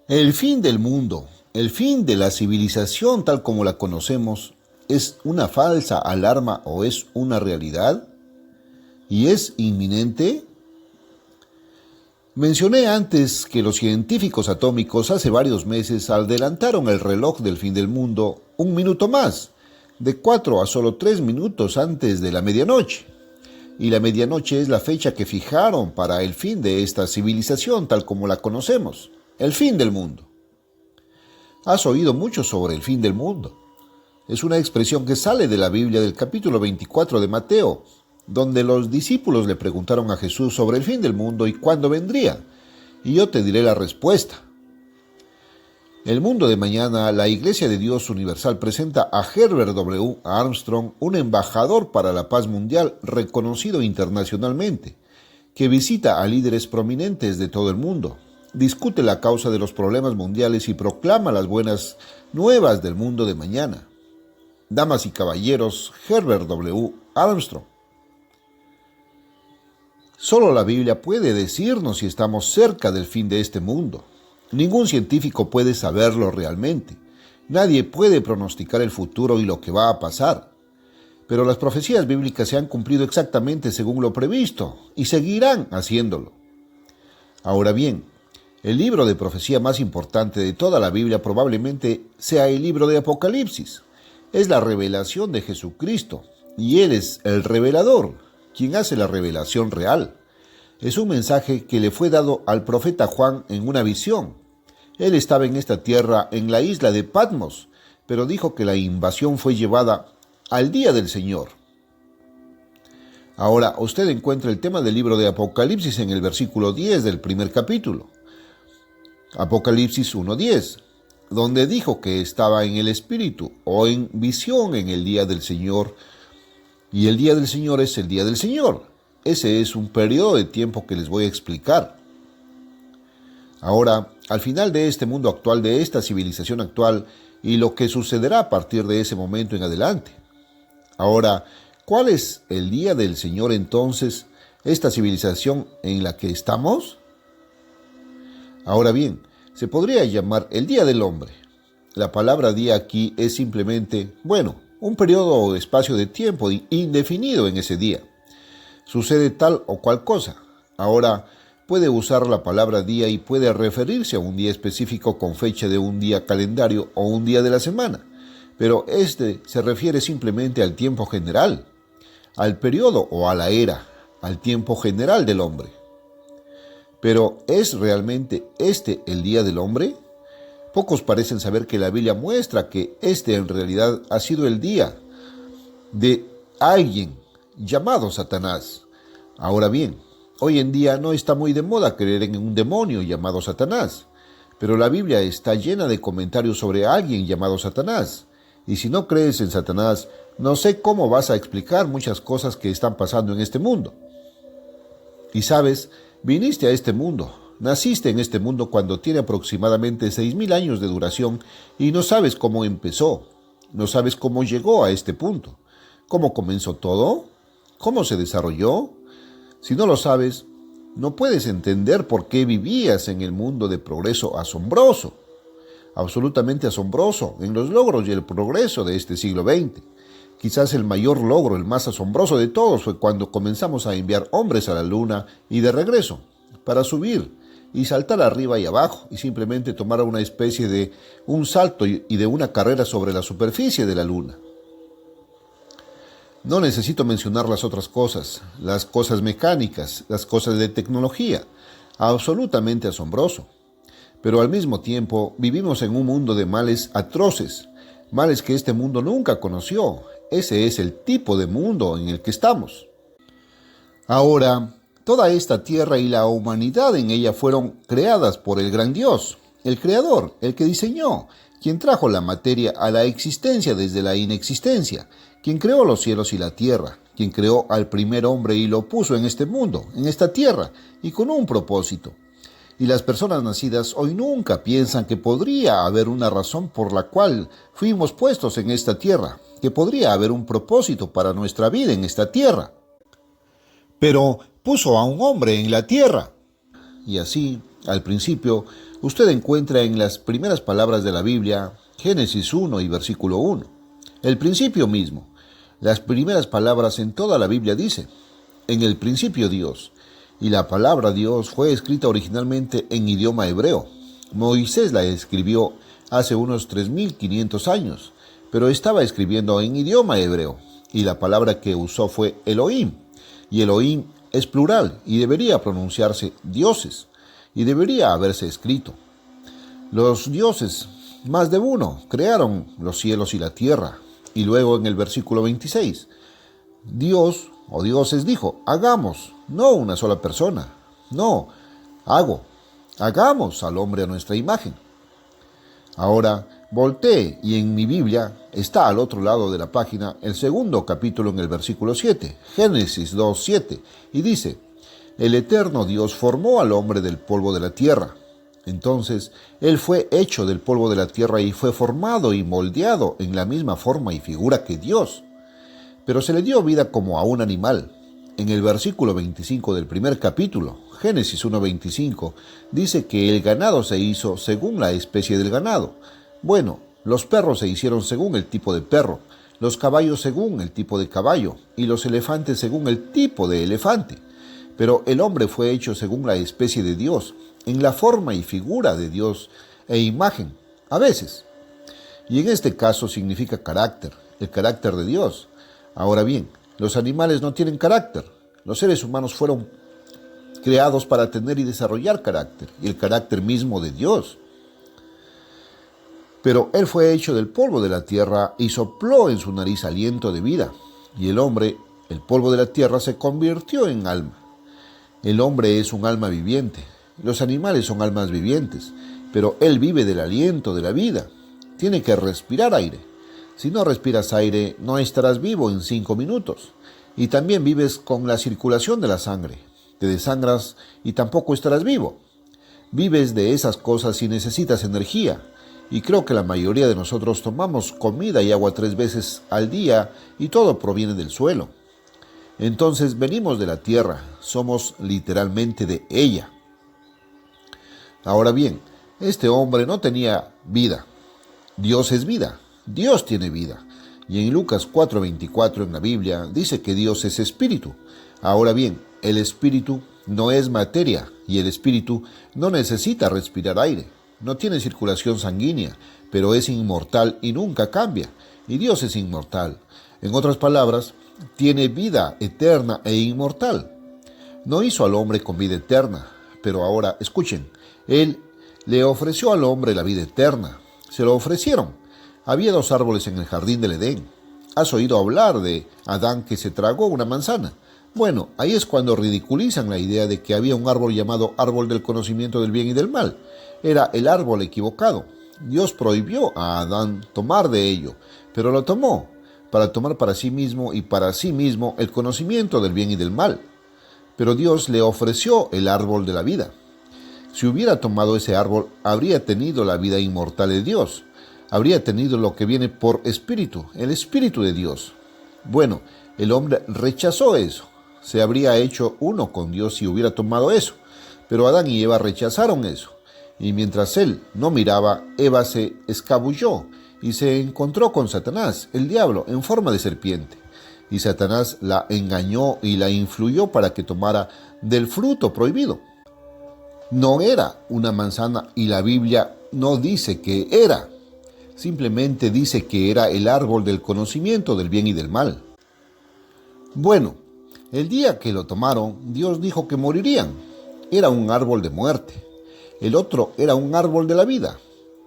El fin del mundo, el fin de la civilización tal como la conocemos, ¿es una falsa alarma o es una realidad? ¿Y es inminente? Mencioné antes que los científicos atómicos hace varios meses adelantaron el reloj del fin del mundo un minuto más, de 4 a solo 3 minutos antes de la medianoche. Y la medianoche es la fecha que fijaron para el fin de esta civilización tal como la conocemos, el fin del mundo. Has oído mucho sobre el fin del mundo. Es una expresión que sale de la Biblia del capítulo 24 de Mateo, donde los discípulos le preguntaron a Jesús sobre el fin del mundo y cuándo vendría. Y yo te diré la respuesta. El mundo de mañana, la Iglesia de Dios Universal presenta a Herbert W. Armstrong, un embajador para la paz mundial reconocido internacionalmente, que visita a líderes prominentes de todo el mundo, discute la causa de los problemas mundiales y proclama las buenas nuevas del mundo de mañana. Damas y caballeros, Herbert W. Armstrong. Solo la Biblia puede decirnos si estamos cerca del fin de este mundo. Ningún científico puede saberlo realmente. Nadie puede pronosticar el futuro y lo que va a pasar. Pero las profecías bíblicas se han cumplido exactamente según lo previsto y seguirán haciéndolo. Ahora bien, el libro de profecía más importante de toda la Biblia probablemente sea el libro de Apocalipsis. Es la revelación de Jesucristo y Él es el revelador, quien hace la revelación real. Es un mensaje que le fue dado al profeta Juan en una visión. Él estaba en esta tierra, en la isla de Patmos, pero dijo que la invasión fue llevada al día del Señor. Ahora, usted encuentra el tema del libro de Apocalipsis en el versículo 10 del primer capítulo. Apocalipsis 1:10, donde dijo que estaba en el Espíritu o en visión en el día del Señor. Y el día del Señor es el día del Señor. Ese es un periodo de tiempo que les voy a explicar. Ahora, al final de este mundo actual, de esta civilización actual, y lo que sucederá a partir de ese momento en adelante. Ahora, ¿cuál es el día del Señor entonces, esta civilización en la que estamos? Ahora bien, se podría llamar el Día del Hombre. La palabra día aquí es simplemente, un periodo o espacio de tiempo indefinido en ese día. Sucede tal o cual cosa. Ahora, puede usar la palabra día y puede referirse a un día específico con fecha de un día calendario o un día de la semana, pero este se refiere simplemente al tiempo general, al periodo o a la era, al tiempo general del hombre. Pero, ¿es realmente este el Día del Hombre? Pocos parecen saber que la Biblia muestra que este en realidad ha sido el día de alguien llamado Satanás. Ahora bien, hoy en día no está muy de moda creer en un demonio llamado Satanás, pero la Biblia está llena de comentarios sobre alguien llamado Satanás. Y si no crees en Satanás, no sé cómo vas a explicar muchas cosas que están pasando en este mundo. Y sabes, viniste a este mundo, naciste en este mundo cuando tiene aproximadamente 6,000 años de duración y no sabes cómo empezó, no sabes cómo llegó a este punto, cómo comenzó todo, cómo se desarrolló. Si no lo sabes, no puedes entender por qué vivías en el mundo de progreso asombroso, absolutamente asombroso, en los logros y el progreso de este siglo XX. Quizás el mayor logro, el más asombroso de todos, fue cuando comenzamos a enviar hombres a la luna y de regreso, para subir y saltar arriba y abajo, y simplemente tomar una especie de un salto y de una carrera sobre la superficie de la luna. No necesito mencionar las otras cosas, las cosas mecánicas, las cosas de tecnología, absolutamente asombroso. Pero al mismo tiempo vivimos en un mundo de males atroces, males que este mundo nunca conoció. Ese es el tipo de mundo en el que estamos. Ahora, toda esta tierra y la humanidad en ella fueron creadas por el gran Dios, el Creador, el que diseñó, quien trajo la materia a la existencia desde la inexistencia, quien creó los cielos y la tierra, quien creó al primer hombre y lo puso en este mundo, en esta tierra, y con un propósito. Y las personas nacidas hoy nunca piensan que podría haber una razón por la cual fuimos puestos en esta tierra, que podría haber un propósito para nuestra vida en esta tierra. Pero puso a un hombre en la tierra. Y así, al principio, usted encuentra en las primeras palabras de la Biblia, Génesis 1 y versículo 1, el principio mismo. Las primeras palabras en toda la Biblia dice, en el principio Dios, y la palabra Dios fue escrita originalmente en idioma hebreo. Moisés la escribió hace unos 3500 años, pero estaba escribiendo en idioma hebreo, y la palabra que usó fue Elohim, y Elohim es plural, y debería pronunciarse dioses, y debería haberse escrito. Los dioses, más de uno, crearon los cielos y la tierra, y luego en el versículo 26, Dios o dioses dijo, hagamos, no una sola persona, no, hagamos al hombre a nuestra imagen. Ahora, voltee y en mi Biblia está al otro lado de la página el segundo capítulo en el versículo 7, Génesis 2:7, y dice, el eterno Dios formó al hombre del polvo de la tierra. Entonces, él fue hecho del polvo de la tierra y fue formado y moldeado en la misma forma y figura que Dios. Pero se le dio vida como a un animal. En el versículo 25 del primer capítulo, Génesis 1:25, dice que el ganado se hizo según la especie del ganado. Bueno, los perros se hicieron según el tipo de perro, los caballos según el tipo de caballo y los elefantes según el tipo de elefante. Pero el hombre fue hecho según la especie de Dios, en la forma y figura de Dios e imagen, a veces. Y en este caso significa carácter, el carácter de Dios. Ahora bien, los animales no tienen carácter. Los seres humanos fueron creados para tener y desarrollar carácter, y el carácter mismo de Dios. Pero él fue hecho del polvo de la tierra y sopló en su nariz aliento de vida, y el hombre, el polvo de la tierra, se convirtió en alma. El hombre es un alma viviente, los animales son almas vivientes, pero él vive del aliento de la vida. Tiene que respirar aire. Si no respiras aire, no estarás vivo en 5 minutos. Y también vives con la circulación de la sangre. Te desangras y tampoco estarás vivo. Vives de esas cosas y necesitas energía. Y creo que la mayoría de nosotros tomamos comida y agua 3 veces al día y todo proviene del suelo. Entonces venimos de la tierra, somos literalmente de ella. Ahora bien, este hombre no tenía vida. Dios es vida, Dios tiene vida. Y en Lucas 4:24 en la Biblia dice que Dios es espíritu. Ahora bien, el espíritu no es materia y el espíritu no necesita respirar aire. No tiene circulación sanguínea, pero es inmortal y nunca cambia. Y Dios es inmortal. En otras palabras, tiene vida eterna e inmortal. No hizo al hombre con vida eterna, pero ahora, escuchen, Él le ofreció al hombre la vida eterna. Se lo ofrecieron. Había 2 árboles en el jardín del Edén. ¿Has oído hablar de Adán que se tragó una manzana? Bueno, ahí es cuando ridiculizan la idea de que había un árbol llamado árbol del conocimiento del bien y del mal. Era el árbol equivocado. Dios prohibió a Adán tomar de ello, pero lo tomó para tomar para sí mismo y para sí mismo el conocimiento del bien y del mal. Pero Dios le ofreció el árbol de la vida. Si hubiera tomado ese árbol, habría tenido la vida inmortal de Dios. Habría tenido lo que viene por espíritu, el espíritu de Dios. Bueno, el hombre rechazó eso. Se habría hecho uno con Dios si hubiera tomado eso. Pero Adán y Eva rechazaron eso. Y mientras él no miraba, Eva se escabulló y se encontró con Satanás, el diablo, en forma de serpiente. Y Satanás la engañó y la influyó para que tomara del fruto prohibido. No era una manzana y la Biblia no dice que era. Simplemente dice que era el árbol del conocimiento del bien y del mal. Bueno, el día que lo tomaron, Dios dijo que morirían. Era un árbol de muerte. El otro era un árbol de la vida.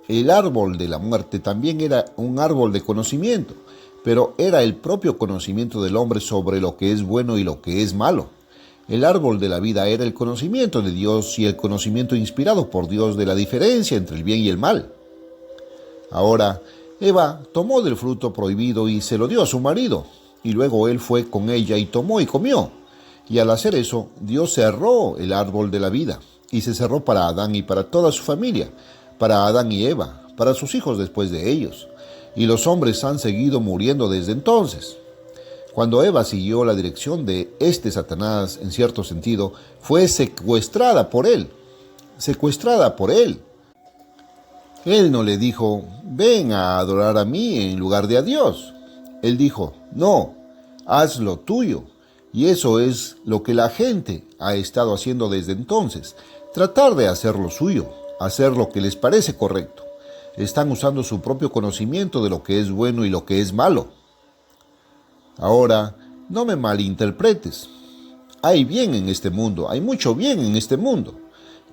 El árbol de la muerte también era un árbol de conocimiento, pero era el propio conocimiento del hombre sobre lo que es bueno y lo que es malo. El árbol de la vida era el conocimiento de Dios y el conocimiento inspirado por Dios de la diferencia entre el bien y el mal. Ahora, Eva tomó del fruto prohibido y se lo dio a su marido, y luego él fue con ella y tomó y comió. Y al hacer eso, Dios cerró el árbol de la vida, y se cerró para Adán y para toda su familia, para Adán y Eva, para sus hijos después de ellos. Y los hombres han seguido muriendo desde entonces. Cuando Eva siguió la dirección de Satanás, en cierto sentido, fue secuestrada por él. secuestrada por él. Él no le dijo, ven a adorar a mí en lugar de a Dios. Él dijo, no, haz lo tuyo. Y eso es lo que la gente ha estado haciendo desde entonces, tratar de hacer lo suyo, hacer lo que les parece correcto. Están usando su propio conocimiento de lo que es bueno y lo que es malo. Ahora, no me malinterpretes. Hay bien en este mundo, hay mucho bien en este mundo.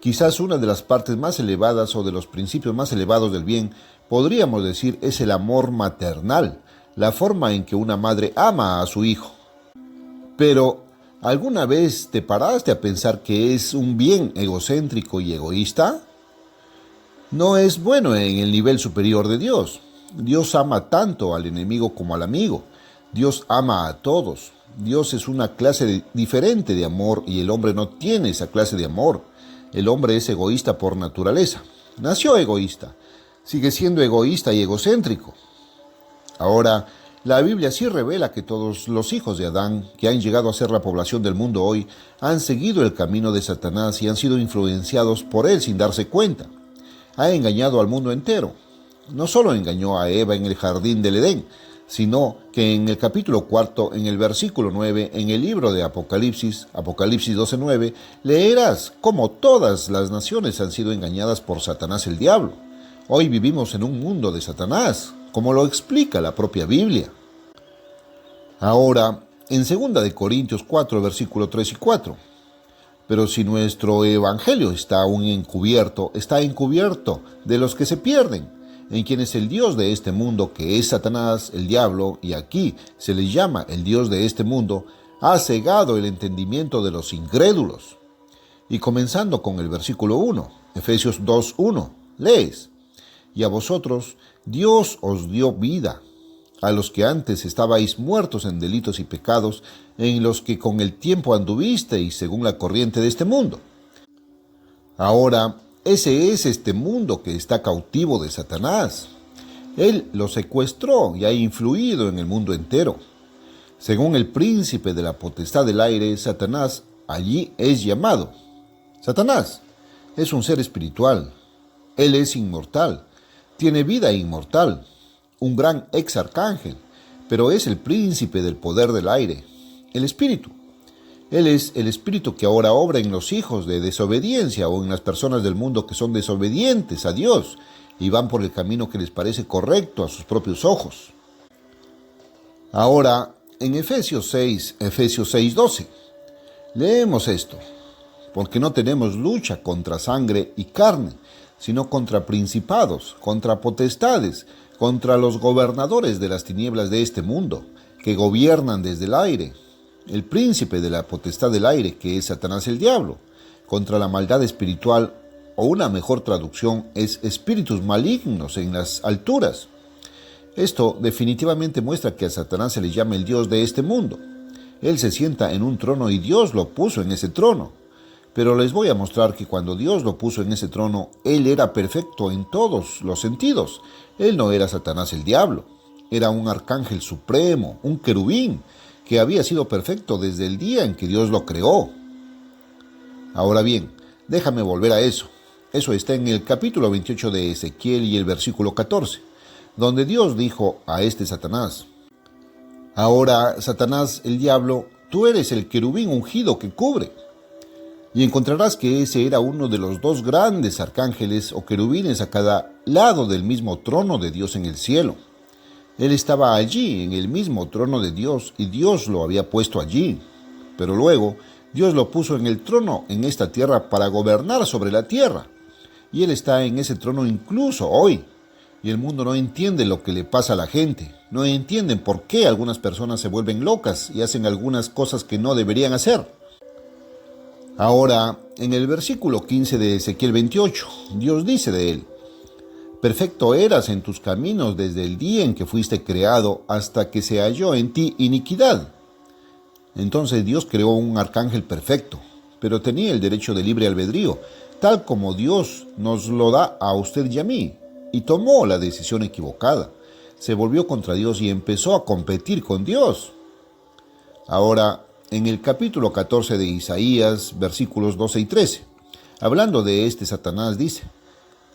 Quizás una de las partes más elevadas o de los principios más elevados del bien, podríamos decir, es el amor maternal, la forma en que una madre ama a su hijo. Pero, ¿alguna vez te paraste a pensar que es un bien egocéntrico y egoísta? No es bueno en el nivel superior de Dios. Dios ama tanto al enemigo como al amigo. Dios ama a todos. Dios es una clase diferente de amor y el hombre no tiene esa clase de amor. El hombre es egoísta por naturaleza. Nació egoísta. Sigue siendo egoísta y egocéntrico. Ahora, la Biblia sí revela que todos los hijos de Adán, que han llegado a ser la población del mundo hoy, han seguido el camino de Satanás y han sido influenciados por él sin darse cuenta. Ha engañado al mundo entero. No solo engañó a Eva en el jardín del Edén, sino que en el capítulo 4, en el versículo 9, en el libro de Apocalipsis 12:9, leerás cómo todas las naciones han sido engañadas por Satanás el diablo. Hoy vivimos en un mundo de Satanás, como lo explica la propia Biblia. Ahora, en 2 de Corintios 4, versículo 3 y 4, pero si nuestro evangelio está aún encubierto, está encubierto de los que se pierden, en quien es el Dios de este mundo, que es Satanás, el diablo, y aquí se le llama el Dios de este mundo, ha cegado el entendimiento de los incrédulos. Y comenzando con el versículo 1, Efesios 2:1, lees, y a vosotros Dios os dio vida, a los que antes estabais muertos en delitos y pecados, en los que con el tiempo anduvisteis según la corriente de este mundo. Ahora, ese es este mundo que está cautivo de Satanás. Él lo secuestró y ha influido en el mundo entero. Según el príncipe de la potestad del aire, Satanás allí es llamado. Satanás es un ser espiritual. Él es inmortal. Tiene vida inmortal. Un gran ex arcángel. Pero es el príncipe del poder del aire. El espíritu. Él es el espíritu que ahora obra en los hijos de desobediencia o en las personas del mundo que son desobedientes a Dios y van por el camino que les parece correcto a sus propios ojos. Ahora, en Efesios 6:12, leemos esto, porque no tenemos lucha contra sangre y carne, sino contra principados, contra potestades, contra los gobernadores de las tinieblas de este mundo, que gobiernan desde el aire. El príncipe de la potestad del aire, que es Satanás el diablo, contra la maldad espiritual, o una mejor traducción es espíritus malignos en las alturas. Esto definitivamente muestra que a Satanás se le llama el Dios de este mundo. Él se sienta en un trono y Dios lo puso en ese trono. Pero les voy a mostrar que cuando Dios lo puso en ese trono, Él era perfecto en todos los sentidos. Él no era Satanás el diablo. Era un arcángel supremo, un querubín, que había sido perfecto desde el día en que Dios lo creó. Ahora bien, déjame volver a eso. Eso está en el capítulo 28 de Ezequiel y el versículo 14, donde Dios dijo a este Satanás: ahora, Satanás el diablo, tú eres el querubín ungido que cubre. Y encontrarás que ese era uno de los dos grandes arcángeles o querubines a cada lado del mismo trono de Dios en el cielo. Él estaba allí, en el mismo trono de Dios, y Dios lo había puesto allí. Pero luego, Dios lo puso en el trono en esta tierra para gobernar sobre la tierra. Y Él está en ese trono incluso hoy. Y el mundo no entiende lo que le pasa a la gente. No entienden por qué algunas personas se vuelven locas y hacen algunas cosas que no deberían hacer. Ahora, en el versículo 15 de Ezequiel 28, Dios dice de Él: perfecto eras en tus caminos desde el día en que fuiste creado hasta que se halló en ti iniquidad. Entonces Dios creó un arcángel perfecto, pero tenía el derecho de libre albedrío, tal como Dios nos lo da a usted y a mí, y tomó la decisión equivocada. Se volvió contra Dios y empezó a competir con Dios. Ahora, en el capítulo 14 de Isaías, versículos 12 y 13, Hablando de este Satanás dice: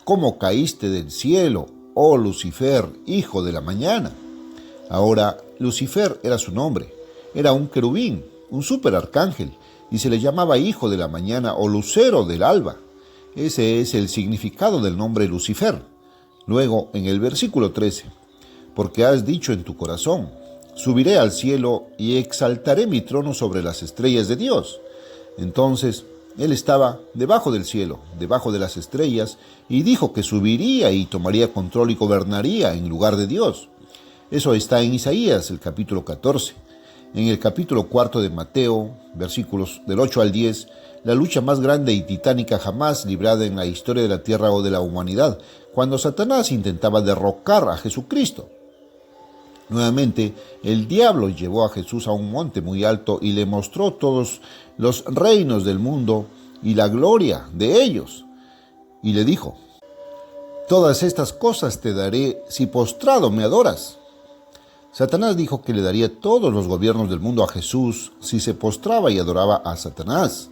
¿cómo caíste del cielo, oh Lucifer, hijo de la mañana? Ahora, Lucifer era su nombre. Era un querubín, un superarcángel, y se le llamaba hijo de la mañana o lucero del alba. Ese es el significado del nombre Lucifer. Luego, en el versículo 13, porque has dicho en tu corazón: subiré al cielo y exaltaré mi trono sobre las estrellas de Dios. Entonces, él estaba debajo del cielo, debajo de las estrellas, y dijo que subiría y tomaría control y gobernaría en lugar de Dios. Eso está en Isaías, el capítulo 14. En el capítulo 4 de Mateo, versículos del 8 al 10, la lucha más grande y titánica jamás librada en la historia de la tierra o de la humanidad, cuando Satanás intentaba derrocar a Jesucristo. Nuevamente, el diablo llevó a Jesús a un monte muy alto y le mostró todos los reinos del mundo y la gloria de ellos. Y le dijo: todas estas cosas te daré si postrado me adoras. Satanás dijo que le daría todos los gobiernos del mundo a Jesús si se postraba y adoraba a Satanás.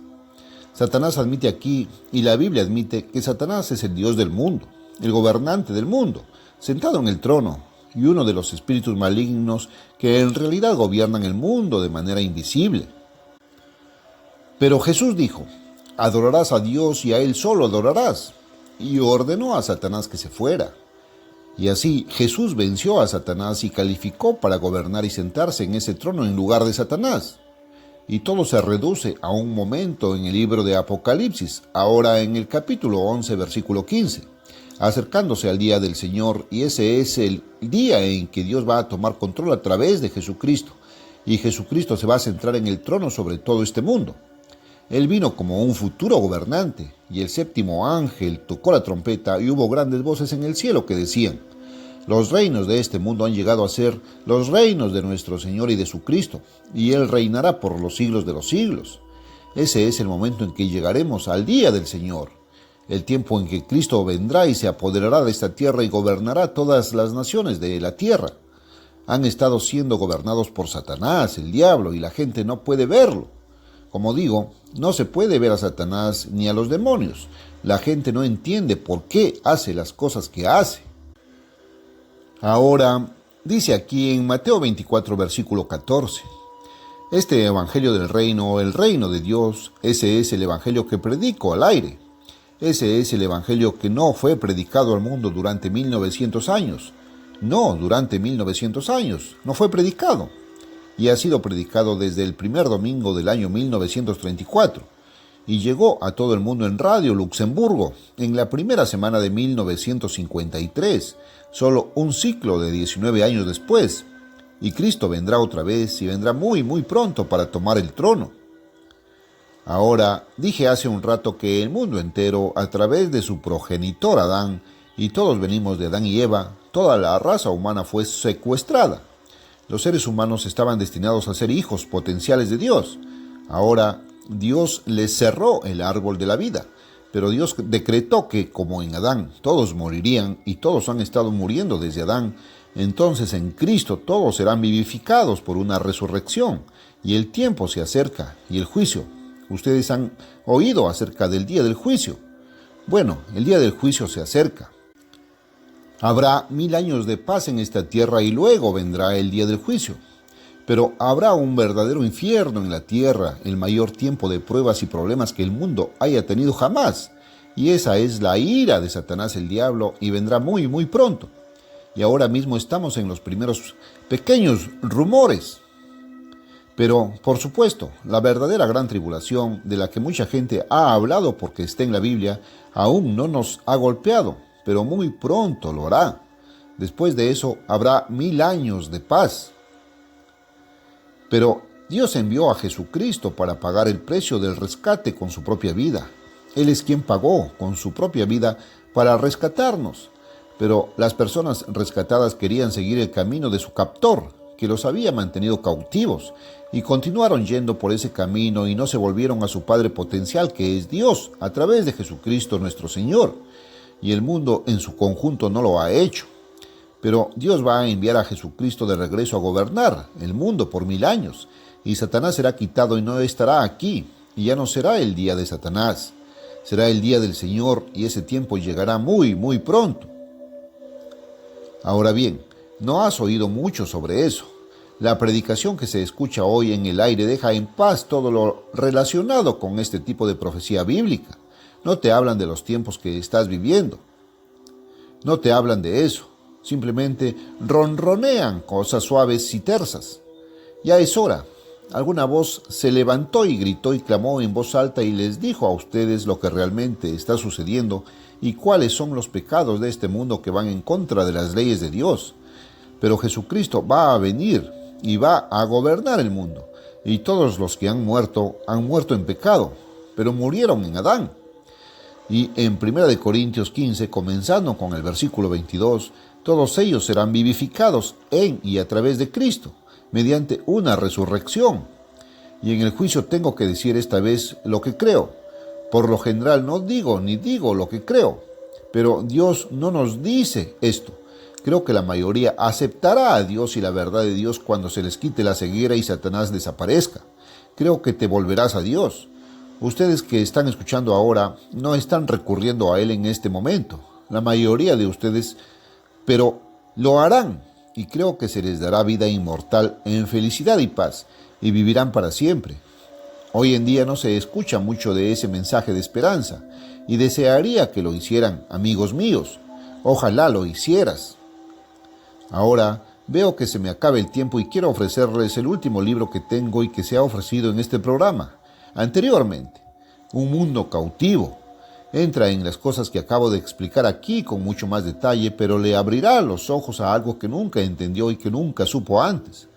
Satanás admite aquí, y la Biblia admite, que Satanás es el Dios del mundo, el gobernante del mundo, sentado en el trono, y uno de los espíritus malignos que en realidad gobiernan el mundo de manera invisible. Pero Jesús dijo: adorarás a Dios y a Él solo adorarás, y ordenó a Satanás que se fuera. Y así Jesús venció a Satanás y calificó para gobernar y sentarse en ese trono en lugar de Satanás. Y todo se reduce a un momento en el libro de Apocalipsis, ahora en el capítulo 11, versículo 15, acercándose al día del Señor, y ese es el día en que Dios va a tomar control a través de Jesucristo, y Jesucristo se va a centrar en el trono sobre todo este mundo. Él vino como un futuro gobernante, y el séptimo ángel tocó la trompeta y hubo grandes voces en el cielo que decían: los reinos de este mundo han llegado a ser los reinos de nuestro Señor y de su Cristo, y Él reinará por los siglos de los siglos. Ese es el momento en que llegaremos al día del Señor, el tiempo en que Cristo vendrá y se apoderará de esta tierra y gobernará todas las naciones de la tierra. Han estado siendo gobernados por Satanás, el diablo, y la gente no puede verlo. Como digo, no se puede ver a Satanás ni a los demonios. La gente no entiende por qué hace las cosas que hace. Ahora, dice aquí en Mateo 24, versículo 14, este evangelio del reino, el reino de Dios, ese es el evangelio que predico al aire. Ese es el evangelio que no fue predicado al mundo durante 1900 años. No, durante 1900 años, no fue predicado. Y ha sido predicado desde el primer domingo del año 1934, y llegó a todo el mundo en Radio Luxemburgo en la primera semana de 1953, solo un ciclo de 19 años después, y Cristo vendrá otra vez y vendrá muy pronto para tomar el trono. Ahora, dije hace un rato que el mundo entero, a través de su progenitor Adán, y todos venimos de Adán y Eva, toda la raza humana fue secuestrada. Los seres humanos estaban destinados a ser hijos potenciales de Dios. Ahora, Dios les cerró el árbol de la vida, pero Dios decretó que, como en Adán, todos morirían y todos han estado muriendo desde Adán, entonces en Cristo todos serán vivificados por una resurrección, y el tiempo se acerca, y el juicio. Ustedes han oído acerca del día del juicio. Bueno, el día del juicio se acerca. Habrá 1000 años de paz en esta tierra y luego vendrá el día del juicio. Pero habrá un verdadero infierno en la tierra, el mayor tiempo de pruebas y problemas que el mundo haya tenido jamás. Y esa es la ira de Satanás el diablo, y vendrá muy pronto. Y ahora mismo estamos en los primeros pequeños rumores. Pero, por supuesto, la verdadera gran tribulación, de la que mucha gente ha hablado porque está en la Biblia, aún no nos ha golpeado, pero muy pronto lo hará. Después de eso habrá 1000 años de paz. Pero Dios envió a Jesucristo para pagar el precio del rescate con su propia vida. Él es quien pagó con su propia vida para rescatarnos. Pero las personas rescatadas querían seguir el camino de su captor, que los había mantenido cautivos, y continuaron yendo por ese camino y no se volvieron a su Padre potencial, que es Dios, a través de Jesucristo nuestro Señor. Y el mundo en su conjunto no lo ha hecho. Pero Dios va a enviar a Jesucristo de regreso a gobernar el mundo por 1000 años, y Satanás será quitado y no estará aquí, y ya no será el día de Satanás. Será el día del Señor y ese tiempo llegará muy, muy pronto. Ahora bien, no has oído mucho sobre eso. La predicación que se escucha hoy en el aire deja en paz todo lo relacionado con este tipo de profecía bíblica. No te hablan de los tiempos que estás viviendo. No te hablan de eso. Simplemente ronronean cosas suaves y tersas. Ya es hora. Alguna voz se levantó y gritó y clamó en voz alta y les dijo a ustedes lo que realmente está sucediendo y cuáles son los pecados de este mundo que van en contra de las leyes de Dios. Pero Jesucristo va a venir y va a gobernar el mundo. Y todos los que han muerto en pecado, pero murieron en Adán. Y en 1 Corintios 15, comenzando con el versículo 22, todos ellos serán vivificados en y a través de Cristo, mediante una resurrección. Y en el juicio tengo que decir esta vez lo que creo. Por lo general no digo ni digo lo que creo, pero Dios no nos dice esto. Creo que la mayoría aceptará a Dios y la verdad de Dios cuando se les quite la ceguera y Satanás desaparezca. Creo que te volverás a Dios. Ustedes que están escuchando ahora no están recurriendo a Él en este momento. La mayoría de ustedes, pero lo harán. Y creo que se les dará vida inmortal en felicidad y paz, y vivirán para siempre. Hoy en día no se escucha mucho de ese mensaje de esperanza, y desearía que lo hicieran, amigos míos. Ojalá lo hicieras. Ahora veo que se me acaba el tiempo y quiero ofrecerles el último libro que tengo y que se ha ofrecido en este programa. Anteriormente, Un mundo cautivo. Entra en las cosas que acabo de explicar aquí con mucho más detalle, pero le abrirá los ojos a algo que nunca entendió y que nunca supo antes.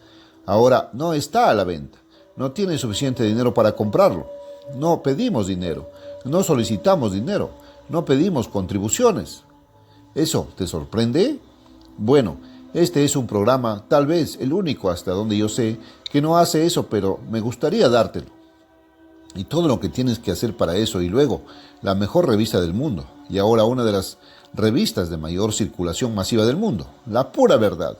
Ahora no está a la venta. No tiene suficiente dinero para comprarlo. No pedimos dinero. No solicitamos dinero. No pedimos contribuciones. ¿Eso te sorprende? Bueno, este es un programa, tal vez el único hasta donde yo sé, que no hace eso, pero me gustaría dártelo. Y todo lo que tienes que hacer para eso, y luego, la mejor revista del mundo, y ahora una de las revistas de mayor circulación masiva del mundo, La Pura Verdad.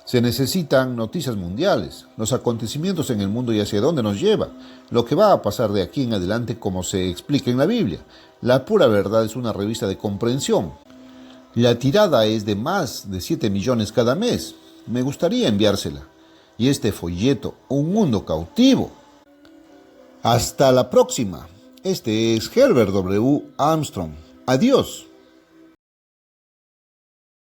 Se necesitan noticias mundiales, los acontecimientos en el mundo y hacia dónde nos lleva, lo que va a pasar de aquí en adelante como se explica en la Biblia. La Pura Verdad es una revista de comprensión. La tirada es de más de 7 millones cada mes. Me gustaría enviársela. Y este folleto, Un mundo cautivo. Hasta la próxima. Este es Herbert W. Armstrong. Adiós.